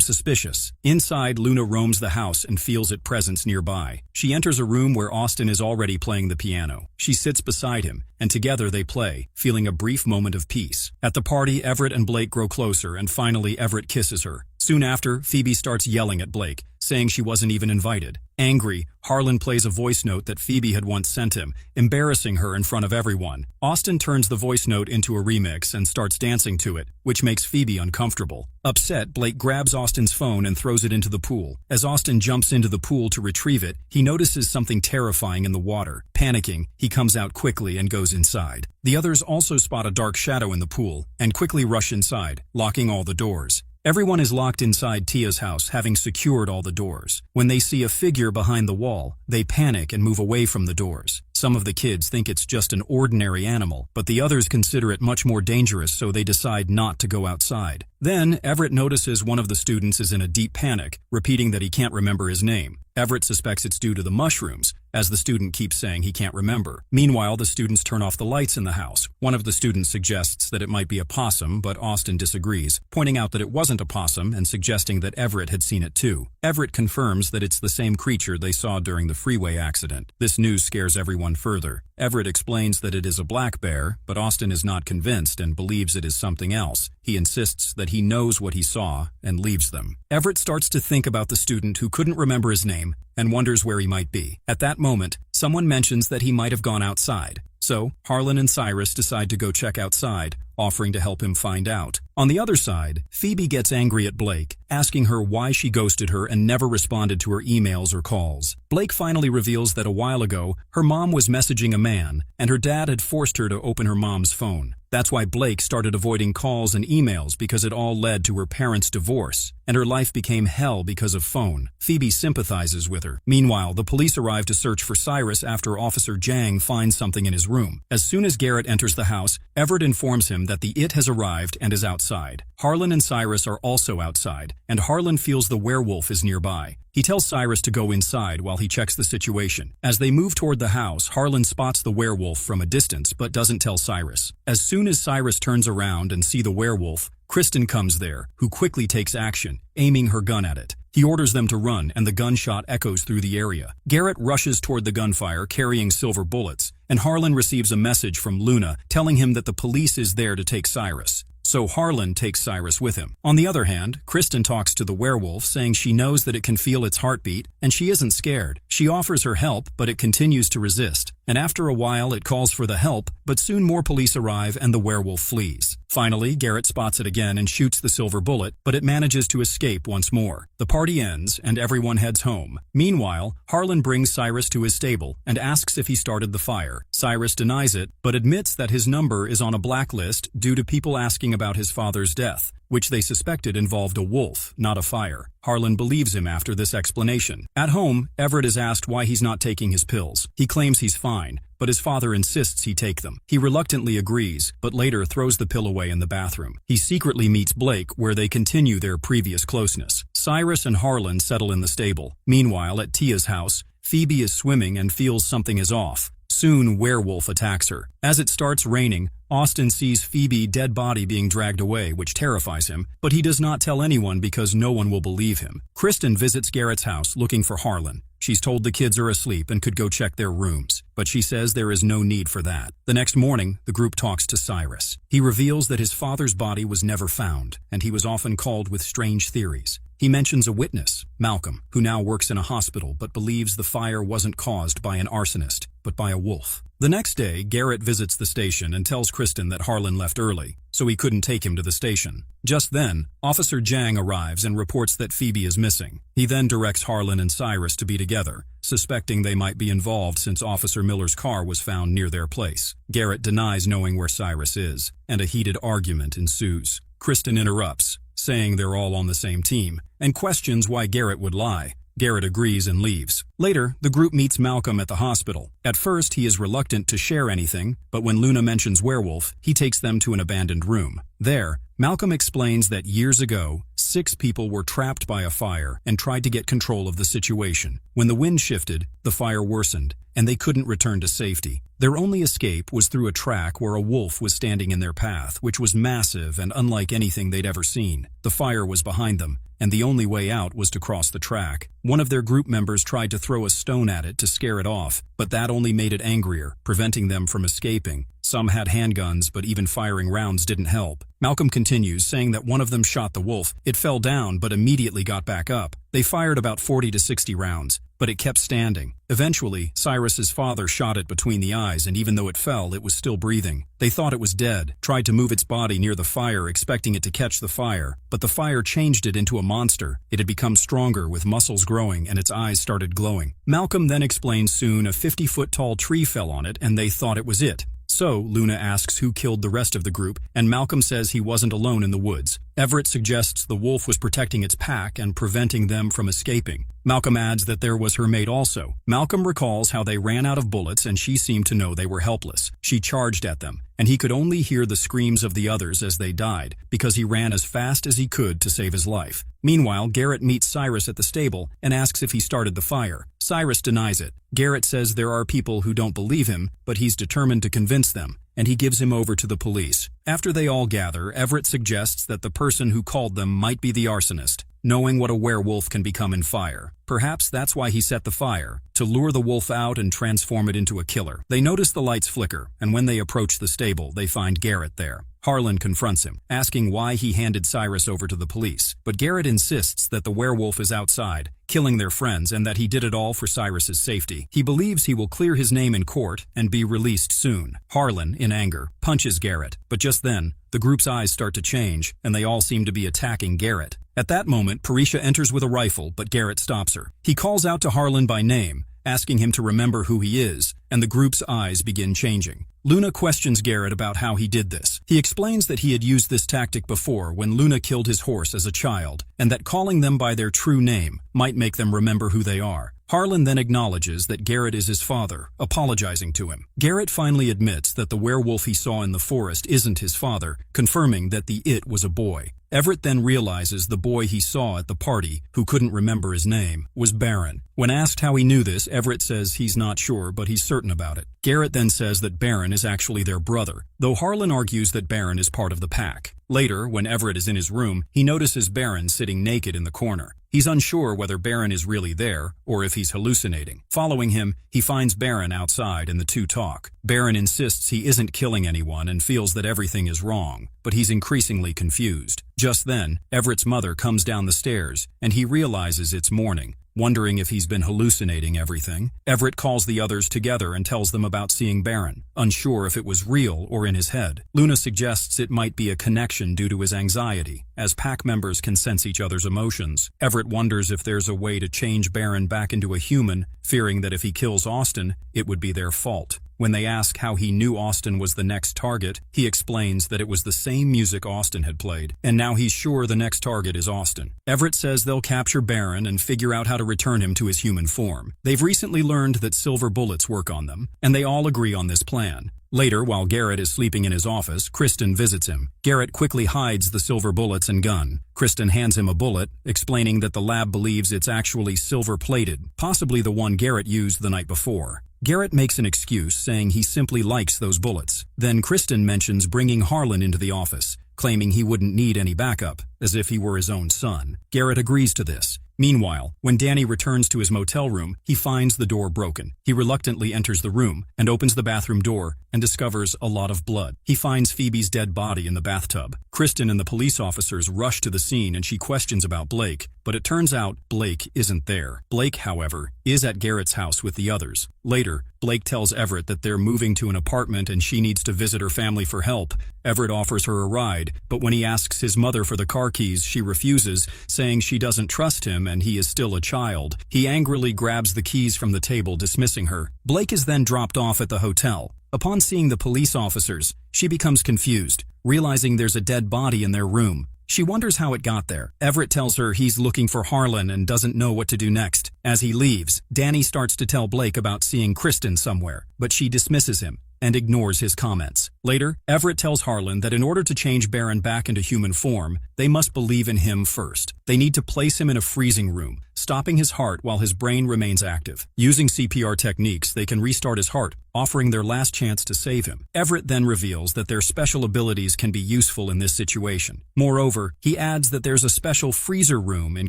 suspicious. Inside, Luna roams the house and feels its presence nearby. She enters a room where Austin is already playing the piano. She sits beside him, and together they play, feeling a brief moment of peace. At the party, Everett and Blake grow closer, and finally Everett kisses her. Soon after, Phoebe starts yelling at Blake, saying she wasn't even invited. Angry, Harlan plays a voice note that Phoebe had once sent him, embarrassing her in front of everyone. Austin turns the voice note into a remix and starts dancing to it, which makes Phoebe uncomfortable. Upset, Blake grabs Austin's phone and throws it into the pool. As Austin jumps into the pool to retrieve it, he notices something terrifying in the water. Panicking, he comes out quickly and goes inside. The others also spot a dark shadow in the pool and quickly rush inside, locking all the doors. Everyone is locked inside Tia's house, having secured all the doors. When they see a figure behind the wall, they panic and move away from the doors. Some of the kids think it's just an ordinary animal, but the others consider it much more dangerous, so they decide not to go outside. Then, Everett notices one of the students is in a deep panic, repeating that he can't remember his name. Everett suspects it's due to the mushrooms, as the student keeps saying he can't remember. Meanwhile, the students turn off the lights in the house. One of the students suggests that it might be a possum, but Austin disagrees, pointing out that it wasn't a possum and suggesting that Everett had seen it too. Everett confirms that it's the same creature they saw during the freeway accident. This news scares everyone further. Everett explains that it is a black bear, but Austin is not convinced and believes it is something else. He insists that he knows what he saw and leaves them. Everett starts to think about the student who couldn't remember his name and wonders where he might be. At that moment, someone mentions that he might have gone outside. So, Harlan and Cyrus decide to go check outside, offering to help him find out. On the other side, Phoebe gets angry at Blake, asking her why she ghosted her and never responded to her emails or calls. Blake finally reveals that a while ago, her mom was messaging a man, and her dad had forced her to open her mom's phone. That's why Blake started avoiding calls and emails, because it all led to her parents' divorce, and her life became hell because of phone. Phoebe sympathizes with her. Meanwhile, the police arrive to search for Cyrus after Officer Jang finds something in his room. As soon as Garrett enters the house, Everett informs him that the It has arrived and is outside. Harlan and Cyrus are also outside, and Harlan feels the werewolf is nearby. He tells Cyrus to go inside while he checks the situation. As they move toward the house, Harlan spots the werewolf from a distance but doesn't tell Cyrus. As soon as Cyrus turns around and sees the werewolf, Kristen comes there, who quickly takes action, aiming her gun at it. He orders them to run, and the gunshot echoes through the area. Garrett rushes toward the gunfire carrying silver bullets, and Harlan receives a message from Luna telling him that the police is there to take Cyrus. So Harlan takes Cyrus with him. On the other hand, Kristen talks to the werewolf, saying she knows that it can feel its heartbeat, and she isn't scared. She offers her help, but it continues to resist. And after a while, it calls for the help, but soon more police arrive and the werewolf flees. Finally, Garrett spots it again and shoots the silver bullet, but it manages to escape once more. The party ends, and everyone heads home. Meanwhile, Harlan brings Cyrus to his stable and asks if he started the fire. Cyrus denies it, but admits that his number is on a blacklist due to people asking about his father's death, which they suspected involved a wolf, not a fire. Harlan believes him after this explanation. At home, Everett is asked why he's not taking his pills. He claims he's fine, but his father insists he take them. He reluctantly agrees, but later throws the pill away in the bathroom. He secretly meets Blake, where they continue their previous closeness. Cyrus and Harlan settle in the stable. Meanwhile, at Tia's house, Phoebe is swimming and feels something is off. Soon, werewolf attacks her. As it starts raining, Austin sees Phoebe's dead body being dragged away, which terrifies him, but he does not tell anyone because no one will believe him. Kristen visits Garrett's house looking for Harlan. She's told the kids are asleep and could go check their rooms, but she says there is no need for that. The next morning, the group talks to Cyrus. He reveals that his father's body was never found, and he was often called with strange theories. He mentions a witness, Malcolm, who now works in a hospital but believes the fire wasn't caused by an arsonist, but by a wolf. The next day, Garrett visits the station and tells Kristen that Harlan left early, so he couldn't take him to the station. Just then, Officer Jang arrives and reports that Phoebe is missing. He then directs Harlan and Cyrus to be together, suspecting they might be involved since Officer Miller's car was found near their place. Garrett denies knowing where Cyrus is, and a heated argument ensues. Kristen interrupts, saying they're all on the same team, and questions why Garrett would lie. Garrett agrees and leaves. Later, the group meets Malcolm at the hospital. At first, he is reluctant to share anything, but when Luna mentions werewolf, he takes them to an abandoned room. There, Malcolm explains that years ago, 6 people were trapped by a fire and tried to get control of the situation. When the wind shifted, the fire worsened, and they couldn't return to safety. Their only escape was through a track where a wolf was standing in their path, which was massive and unlike anything they'd ever seen. The fire was behind them, and the only way out was to cross the track. One of their group members tried to throw a stone at it to scare it off, but that only made it angrier, preventing them from escaping. Some had handguns, but even firing rounds didn't help. Malcolm continues, saying that one of them shot the wolf. It fell down, but immediately got back up. They fired about 40 to 60 rounds, but it kept standing. Eventually, Cyrus's father shot it between the eyes, and even though it fell, it was still breathing. They thought it was dead, tried to move its body near the fire, expecting it to catch the fire, but the fire changed it into a monster. It had become stronger, with muscles growing, and its eyes started glowing. Malcolm then explains soon a 50-foot-tall tree fell on it, and they thought it was it. So, Luna asks who killed the rest of the group, and Malcolm says he wasn't alone in the woods. Everett suggests the wolf was protecting its pack and preventing them from escaping. Malcolm adds that there was her mate also. Malcolm recalls how they ran out of bullets and she seemed to know they were helpless. She charged at them, and he could only hear the screams of the others as they died, because he ran as fast as he could to save his life. Meanwhile, Garrett meets Cyrus at the stable and asks if he started the fire. Cyrus denies it. Garrett says there are people who don't believe him, but he's determined to convince them, and he gives him over to the police. After they all gather, Everett suggests that the person who called them might be the arsonist, knowing what a werewolf can become in fire. Perhaps that's why he set the fire, to lure the wolf out and transform it into a killer. They notice the lights flicker, and when they approach the stable, they find Garrett there. Harlan confronts him, asking why he handed Cyrus over to the police, but Garrett insists that the werewolf is outside, killing their friends, and that he did it all for Cyrus's safety. He believes he will clear his name in court and be released soon. Harlan, in anger, punches Garrett, but just then, the group's eyes start to change, and they all seem to be attacking Garrett. At that moment, Parisha enters with a rifle, but Garrett stops her. He calls out to Harlan by name, asking him to remember who he is, and the group's eyes begin changing. Luna questions Garrett about how he did this. He explains that he had used this tactic before when Luna killed his horse as a child, and that calling them by their true name might make them remember who they are. Harlan then acknowledges that Garrett is his father, apologizing to him. Garrett finally admits that the werewolf he saw in the forest isn't his father, confirming that the it was a boy. Everett then realizes the boy he saw at the party, who couldn't remember his name, was Baron. When asked how he knew this, Everett says he's not sure, but he's certain about it. Garrett then says that Baron is actually their brother, though Harlan argues that Baron is part of the pack. Later, when Everett is in his room, he notices Baron sitting naked in the corner. He's unsure whether Baron is really there, or if he's hallucinating. Following him, he finds Baron outside and the two talk. Baron insists he isn't killing anyone and feels that everything is wrong, but he's increasingly confused. Just then, Everett's mother comes down the stairs, and he realizes it's morning. Wondering if he's been hallucinating everything, Everett calls the others together and tells them about seeing Baron, unsure if it was real or in his head. Luna suggests it might be a connection due to his anxiety, as pack members can sense each other's emotions. Everett wonders if there's a way to change Baron back into a human, fearing that if he kills Austin, it would be their fault. When they ask how he knew Austin was the next target, he explains that it was the same music Austin had played, and now he's sure the next target is Austin. Everett says they'll capture Baron and figure out how to return him to his human form. They've recently learned that silver bullets work on them, and they all agree on this plan. Later, while Garrett is sleeping in his office, Kristen visits him. Garrett quickly hides the silver bullets and gun. Kristen hands him a bullet, explaining that the lab believes it's actually silver-plated, possibly the one Garrett used the night before. Garrett makes an excuse, saying he simply likes those bullets. Then Kristen mentions bringing Harlan into the office, claiming he wouldn't need any backup, as if he were his own son. Garrett agrees to this. Meanwhile, when Danny returns to his motel room, he finds the door broken. He reluctantly enters the room and opens the bathroom door and discovers a lot of blood. He finds Phoebe's dead body in the bathtub. Kristen and the police officers rush to the scene and she questions about Blake, but it turns out Blake isn't there. Blake, however, is at Garrett's house with the others. Later, Blake tells Everett that they're moving to an apartment and she needs to visit her family for help. Everett offers her a ride, but when he asks his mother for the car keys, she refuses, saying she doesn't trust him and he is still a child. He angrily grabs the keys from the table, dismissing her. Blake is then dropped off at the hotel. Upon seeing the police officers, she becomes confused, realizing there's a dead body in their room. She wonders how it got there. Everett tells her he's looking for Harlan and doesn't know what to do next. As he leaves, Danny starts to tell Blake about seeing Kristen somewhere, but she dismisses him and ignores his comments. Later, Everett tells Harlan that in order to change Baron back into human form, they must believe in him first. They need to place him in a freezing room, stopping his heart while his brain remains active. Using CPR techniques, they can restart his heart, offering their last chance to save him. Everett then reveals that their special abilities can be useful in this situation. Moreover, he adds that there's a special freezer room in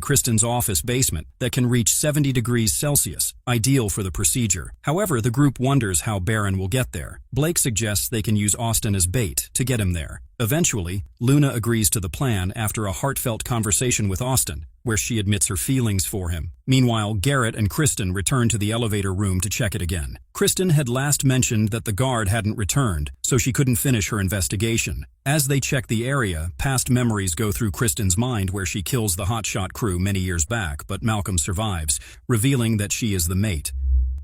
Kristen's office basement that can reach 70 degrees Celsius, ideal for the procedure. However, the group wonders how Baron will get there. Blake suggests they can use Austin as bait to get him there. Eventually, Luna agrees to the plan after a heartfelt conversation with Austin, where she admits her feelings for him. Meanwhile, Garrett and Kristen return to the elevator room to check it again. Kristen had last mentioned that the guard hadn't returned, so she couldn't finish her investigation. As they check the area, past memories go through Kristen's mind where she kills the hotshot crew many years back, but Malcolm survives, revealing that she is the mate.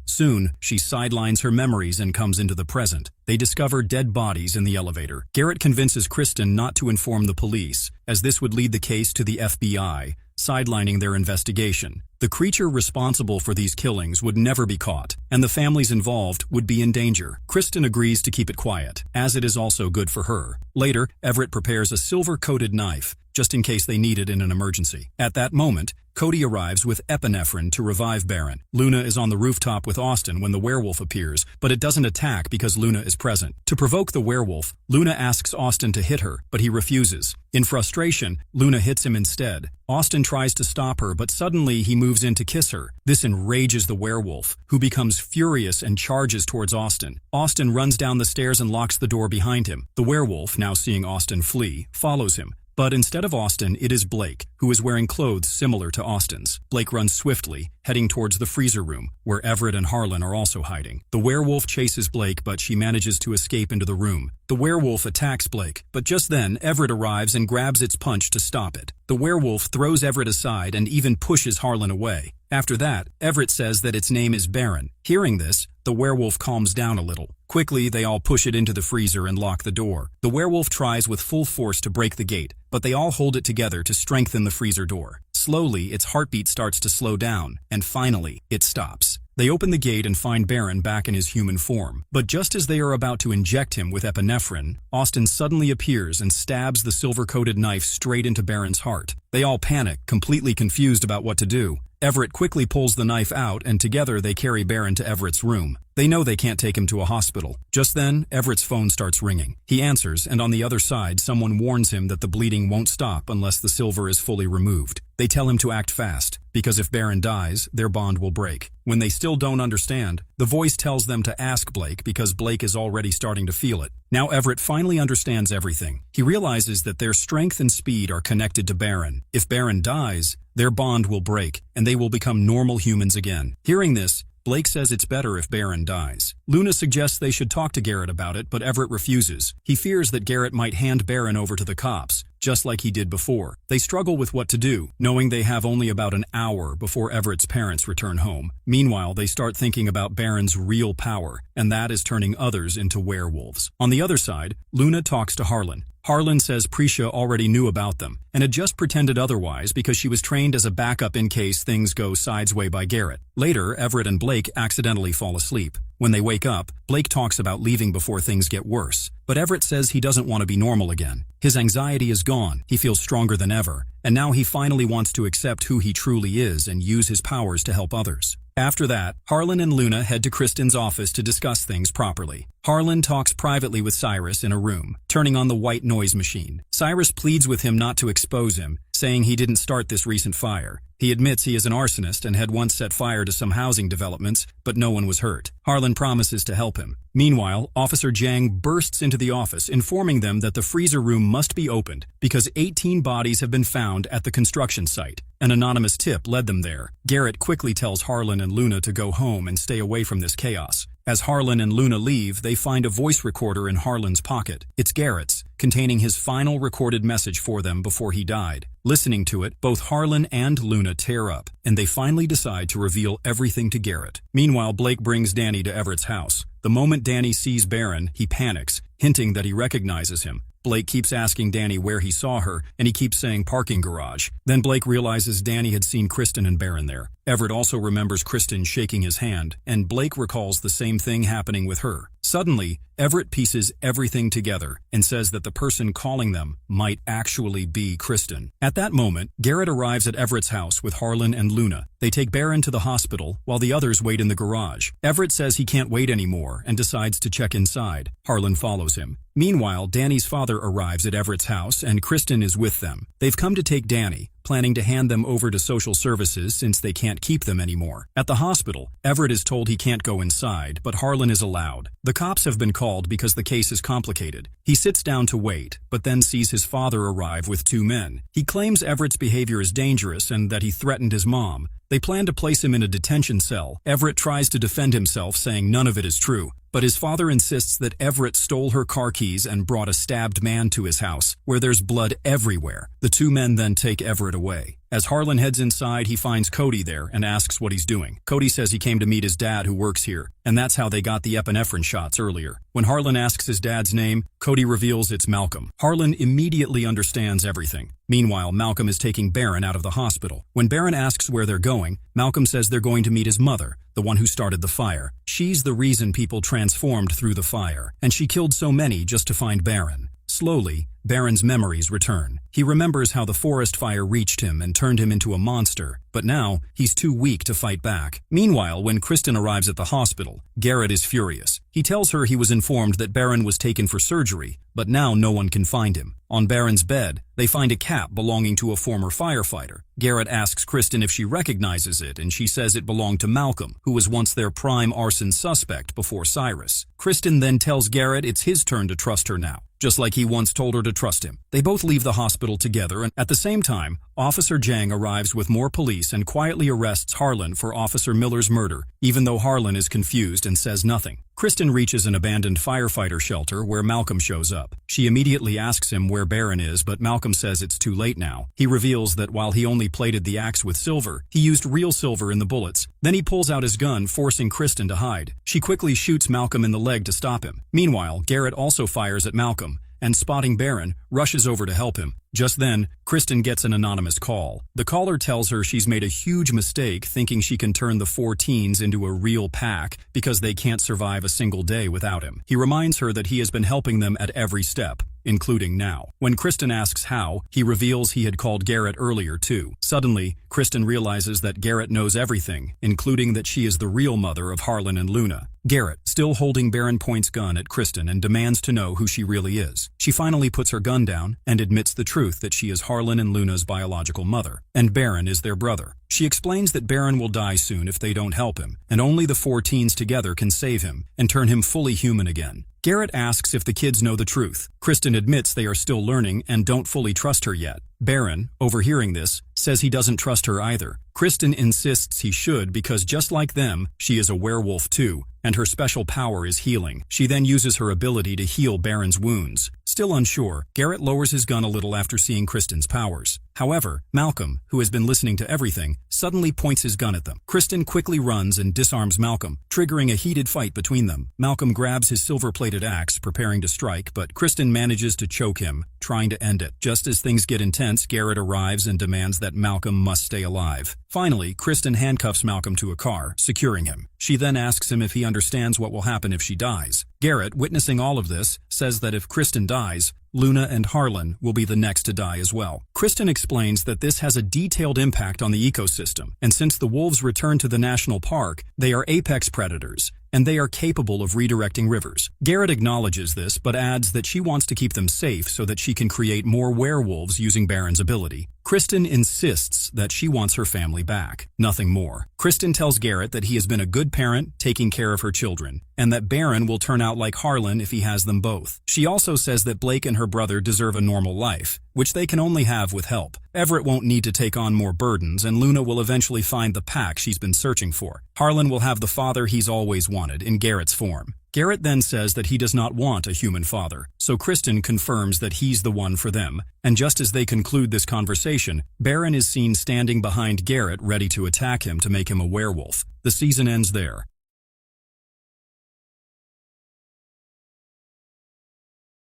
Soon, she sidelines her memories and comes into the present. They discover dead bodies in the elevator. Garrett convinces Kristen not to inform the police, as this would lead the case to the FBI, sidelining their investigation. The creature responsible for these killings would never be caught, and the families involved would be in danger. Kristen agrees to keep it quiet, as it is also good for her. Later, Everett prepares a silver-coated knife, just in case they need it in an emergency. At that moment, Cody arrives with epinephrine to revive Baron. Luna is on the rooftop with Austin when the werewolf appears, but it doesn't attack because Luna is present. To provoke the werewolf, Luna asks Austin to hit her, but he refuses. In frustration, Luna hits him instead. Austin tries to stop her, but suddenly he moves in to kiss her. This enrages the werewolf, who becomes furious and charges towards Austin. Austin runs down the stairs and locks the door behind him. The werewolf, now seeing Austin flee, follows him. But instead of Austin, it is Blake, who is wearing clothes similar to Austin's. Blake runs swiftly, heading towards the freezer room, where Everett and Harlan are also hiding. The werewolf chases Blake, but she manages to escape into the room. The werewolf attacks Blake, but just then, Everett arrives and grabs its punch to stop it. The werewolf throws Everett aside and even pushes Harlan away. After that, Everett says that its name is Baron. Hearing this, the werewolf calms down a little. Quickly, they all push it into the freezer and lock the door. The werewolf tries with full force to break the gate, but they all hold it together to strengthen the freezer door. Slowly, its heartbeat starts to slow down, and finally, it stops. They open the gate and find Baron back in his human form. But just as they are about to inject him with epinephrine, Austin suddenly appears and stabs the silver-coated knife straight into Baron's heart. They all panic, completely confused about what to do. Everett quickly pulls the knife out, and together they carry Baron to Everett's room. They know they can't take him to a hospital. Just then, Everett's phone starts ringing. He answers, and on the other side, someone warns him that the bleeding won't stop unless the silver is fully removed. They tell him to act fast, because if Baron dies, their bond will break. When they still don't understand, the voice tells them to ask Blake because Blake is already starting to feel it. Now Everett finally understands everything. He realizes that their strength and speed are connected to Baron. If Baron dies, their bond will break, and they will become normal humans again. Hearing this, Blake says it's better if Baron dies. Luna suggests they should talk to Garrett about it, but Everett refuses. He fears that Garrett might hand Baron over to the cops, just like he did before. They struggle with what to do, knowing they have only about an hour before Everett's parents return home. Meanwhile, they start thinking about Baron's real power, and that is turning others into werewolves. On the other side, Luna talks to Harlan. Harlan says Prisha already knew about them, and had just pretended otherwise because she was trained as a backup in case things go sidesway by Garrett. Later, Everett and Blake accidentally fall asleep. When they wake up, Blake talks about leaving before things get worse, but Everett says he doesn't want to be normal again. His anxiety is gone, he feels stronger than ever, and now he finally wants to accept who he truly is and use his powers to help others. After that, Harlan and Luna head to Kristen's office to discuss things properly. Harlan talks privately with Cyrus in a room, turning on the white noise machine. Cyrus pleads with him not to expose him, saying he didn't start this recent fire. He admits he is an arsonist and had once set fire to some housing developments, but no one was hurt. Harlan promises to help him. Meanwhile, Officer Jang bursts into the office, informing them that the freezer room must be opened because 18 bodies have been found at the construction site. An anonymous tip led them there. Garrett quickly tells Harlan and Luna to go home and stay away from this chaos. As Harlan and Luna leave, they find a voice recorder in Harlan's pocket. It's Garrett's, containing his final recorded message for them before he died. Listening to it, both Harlan and Luna tear up, and they finally decide to reveal everything to Garrett. Meanwhile, Blake brings Danny to Everett's house. The moment Danny sees Baron, he panics, hinting that he recognizes him. Blake keeps asking Danny where he saw her, and he keeps saying parking garage. Then Blake realizes Danny had seen Kristen and Baron there. Everett also remembers Kristen shaking his hand, and Blake recalls the same thing happening with her. Suddenly, Everett pieces everything together and says that the person calling them might actually be Kristen. At that moment, Garrett arrives at Everett's house with Harlan and Luna. They take Baron to the hospital while the others wait in the garage. Everett says he can't wait anymore and decides to check inside. Harlan follows him. Meanwhile, Danny's father arrives at Everett's house and Kristen is with them. They've come to take Danny, planning to hand them over to social services since they can't keep them anymore. At the hospital, Everett is told he can't go inside, but Harlan is allowed. The cops have been called because the case is complicated. He sits down to wait, but then sees his father arrive with 2 men. He claims Everett's behavior is dangerous and that he threatened his mom. They plan to place him in a detention cell. Everett tries to defend himself, saying none of it is true. But his father insists that Everett stole her car keys and brought a stabbed man to his house, where there's blood everywhere. The 2 men then take Everett away. As Harlan heads inside, he finds Cody there and asks what he's doing. Cody says he came to meet his dad who works here, and that's how they got the epinephrine shots earlier. When Harlan asks his dad's name, Cody reveals it's Malcolm. Harlan immediately understands everything. Meanwhile, Malcolm is taking Baron out of the hospital. When Baron asks where they're going, Malcolm says they're going to meet his mother, the one who started the fire. She's the reason people transformed through the fire, and she killed so many just to find Baron. Slowly, Baron's memories return. He remembers how the forest fire reached him and turned him into a monster, but now he's too weak to fight back. Meanwhile, when Kristen arrives at the hospital, Garrett is furious. He tells her he was informed that Baron was taken for surgery, but now no one can find him. On Baron's bed, they find a cap belonging to a former firefighter. Garrett asks Kristen if she recognizes it, and she says it belonged to Malcolm, who was once their prime arson suspect before Cyrus. Kristen then tells Garrett it's his turn to trust her now, just like he once told her to trust him. They both leave the hospital together, and at the same time, Officer Jang arrives with more police and quietly arrests Harlan for Officer Miller's murder, even though Harlan is confused and says nothing. Kristen reaches an abandoned firefighter shelter where Malcolm shows up. She immediately asks him where Baron is, but Malcolm says it's too late now. He reveals that while he only plated the axe with silver, he used real silver in the bullets. Then he pulls out his gun, forcing Kristen to hide. She quickly shoots Malcolm in the leg to stop him. Meanwhile, Garrett also fires at Malcolm, and spotting Baron, rushes over to help him. Just then, Kristen gets an anonymous call. The caller tells her she's made a huge mistake thinking she can turn the 4 teens into a real pack because they can't survive a single day without him. He reminds her that he has been helping them at every step, including now. When Kristen asks how, he reveals he had called Garrett earlier too. Suddenly, Kristen realizes that Garrett knows everything, including that she is the real mother of Harlan and Luna. Garrett, still holding Baron, points gun at Kristen and demands to know who she really is. She finally puts her gun down and admits the truth that she is Harlan and Luna's biological mother, and Baron is their brother. She explains that Baron will die soon if they don't help him, and only the 4 teens together can save him and turn him fully human again. Garrett asks if the kids know the truth. Kristen admits they are still learning and don't fully trust her yet. Baron, overhearing this, says he doesn't trust her either. Kristen insists he should because just like them, she is a werewolf too, and her special power is healing. She then uses her ability to heal Baron's wounds. Still unsure, Garrett lowers his gun a little after seeing Kristen's powers. However, Malcolm, who has been listening to everything, suddenly points his gun at them. Kristen quickly runs and disarms Malcolm, triggering a heated fight between them. Malcolm grabs his silver-plated axe, preparing to strike, but Kristen manages to choke him, trying to end it. Just as things get intense, Garrett arrives and demands that Malcolm must stay alive. Finally, Kristen handcuffs Malcolm to a car, securing him. She then asks him if he understands what will happen if she dies. Garrett, witnessing all of this, says that if Kristen dies, Luna and Harlan will be the next to die as well. Kristen explains that this has a detailed impact on the ecosystem, and since the wolves return to the national park, they are apex predators, and they are capable of redirecting rivers. Garrett acknowledges this, but adds that she wants to keep them safe so that she can create more werewolves using Baron's ability. Kristen insists that she wants her family back, nothing more. Kristen tells Garrett that he has been a good parent, taking care of her children, and that Baron will turn out like Harlan if he has them both. She also says that Blake and her brother deserve a normal life, which they can only have with help. Everett won't need to take on more burdens, and Luna will eventually find the pack she's been searching for. Harlan will have the father he's always wanted, in Garrett's form. Garrett then says that he does not want a human father, so Kristen confirms that he's the one for them, and just as they conclude this conversation, Baron is seen standing behind Garrett ready to attack him to make him a werewolf. The season ends there.